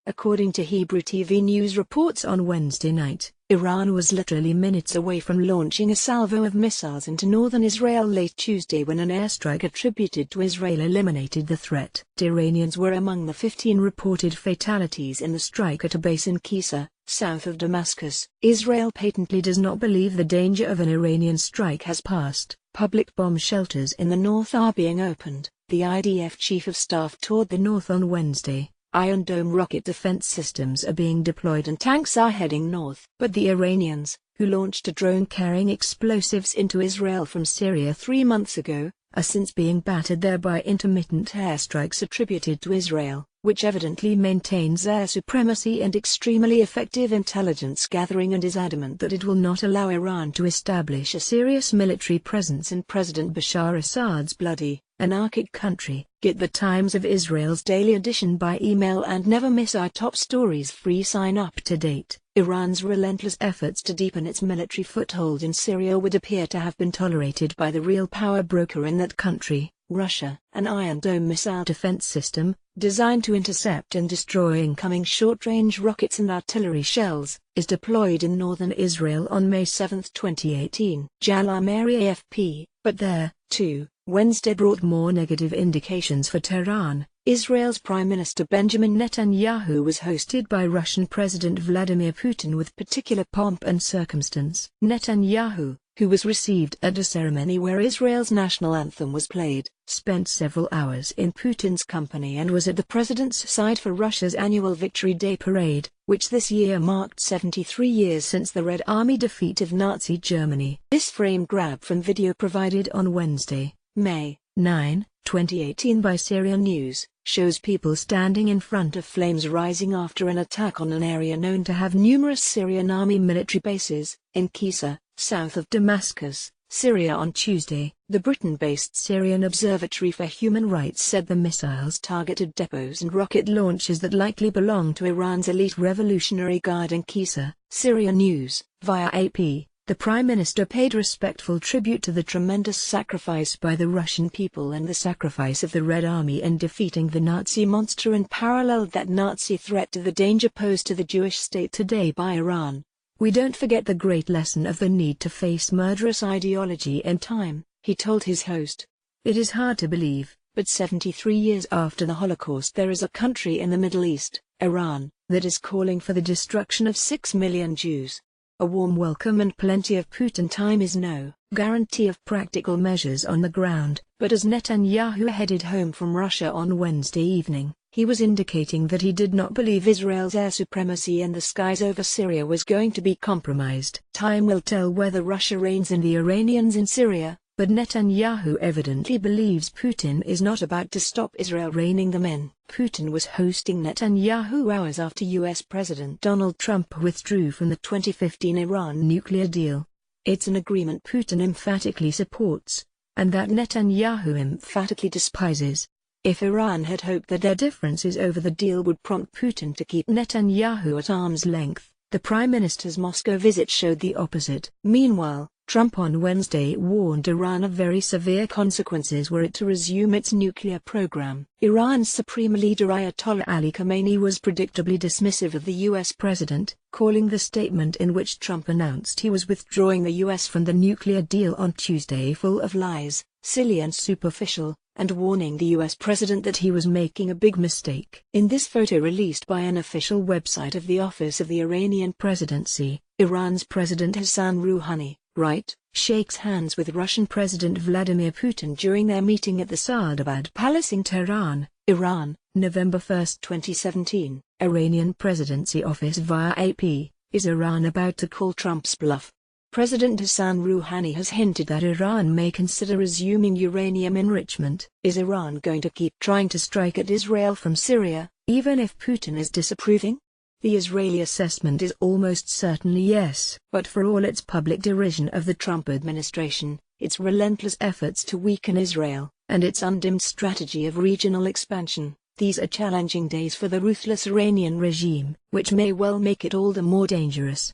According to Hebrew TV news reports on Wednesday night, Iran was literally minutes away from launching a salvo of missiles into northern Israel late Tuesday when an airstrike attributed to Israel eliminated the threat. Iranians were among the 15 reported fatalities in the strike at a base in Qissa, south of Damascus. Israel patently does not believe the danger of an Iranian strike has passed. Public bomb shelters in the north are being opened. The IDF chief of staff toured the north on Wednesday. Iron Dome rocket defense systems are being deployed and tanks are heading north. But the Iranians, who launched a drone carrying explosives into Israel from Syria 3 months ago, are since being battered there by intermittent airstrikes attributed to Israel, which evidently maintains air supremacy and extremely effective intelligence gathering and is adamant that it will not allow Iran to establish a serious military presence in President Bashar Assad's bloody, anarchic country. Get the Times of Israel's daily edition by email and never miss our top stories. Free sign up to date. Iran's relentless efforts to deepen its military foothold in Syria would appear to have been tolerated by the real power broker in that country, Russia. An Iron Dome missile defense system, designed to intercept and destroy incoming short-range rockets and artillery shells, is deployed in northern Israel on May 7, 2018. Jalmari AFP, but there, too, Wednesday brought more negative indications for Tehran. Israel's Prime Minister Benjamin Netanyahu was hosted by Russian President Vladimir Putin with particular pomp and circumstance. Netanyahu, who was received at a ceremony where Israel's national anthem was played, spent several hours in Putin's company and was at the president's side for Russia's annual Victory Day parade, which this year marked 73 years since the Red Army defeat of Nazi Germany. This frame grab from video provided on Wednesday, May 9, 2018 by Syrian News, shows people standing in front of flames rising after an attack on an area known to have numerous Syrian army military bases, in Qissa, south of Damascus, Syria on Tuesday. The Britain-based Syrian Observatory for Human Rights said the missiles targeted depots and rocket launches that likely belong to Iran's elite Revolutionary Guard in Qissa. Syrian News, via AP. The Prime Minister paid respectful tribute to the tremendous sacrifice by the Russian people and the sacrifice of the Red Army in defeating the Nazi monster and paralleled that Nazi threat to the danger posed to the Jewish state today by Iran. "We don't forget the great lesson of the need to face murderous ideology in time," he told his host. "It is hard to believe, but 73 years after the Holocaust there is a country in the Middle East, Iran, that is calling for the destruction of 6 million Jews. A warm welcome and plenty of Putin time is no guarantee of practical measures on the ground." But as Netanyahu headed home from Russia on Wednesday evening, he was indicating that he did not believe Israel's air supremacy in the skies over Syria was going to be compromised. Time will tell whether Russia reins in the Iranians in Syria, but Netanyahu evidently believes Putin is not about to stop Israel reining them in. Putin was hosting Netanyahu hours after U.S. President Donald Trump withdrew from the 2015 Iran nuclear deal. It's an agreement Putin emphatically supports, and that Netanyahu emphatically despises. If Iran had hoped that their differences over the deal would prompt Putin to keep Netanyahu at arm's length, the Prime Minister's Moscow visit showed the opposite. Meanwhile, Trump on Wednesday warned Iran of very severe consequences were it to resume its nuclear program. Iran's supreme leader Ayatollah Ali Khamenei was predictably dismissive of the U.S. president, calling the statement in which Trump announced he was withdrawing the U.S. from the nuclear deal on Tuesday full of lies, silly and superficial, and warning the U.S. president that he was making a big mistake. In this photo released by an official website of the Office of the Iranian Presidency, Iran's President Hassan Rouhani, right, shakes hands with Russian President Vladimir Putin during their meeting at the Saadabad Palace in Tehran, Iran, November 1, 2017. Iranian Presidency Office via AP, is Iran about to call Trump's bluff? President Hassan Rouhani has hinted that Iran may consider resuming uranium enrichment. Is Iran going to keep trying to strike at Israel from Syria, even if Putin is disapproving? The Israeli assessment is almost certainly yes. But for all its public derision of the Trump administration, its relentless efforts to weaken Israel, and its undimmed strategy of regional expansion, these are challenging days for the ruthless Iranian regime, which may well make it all the more dangerous.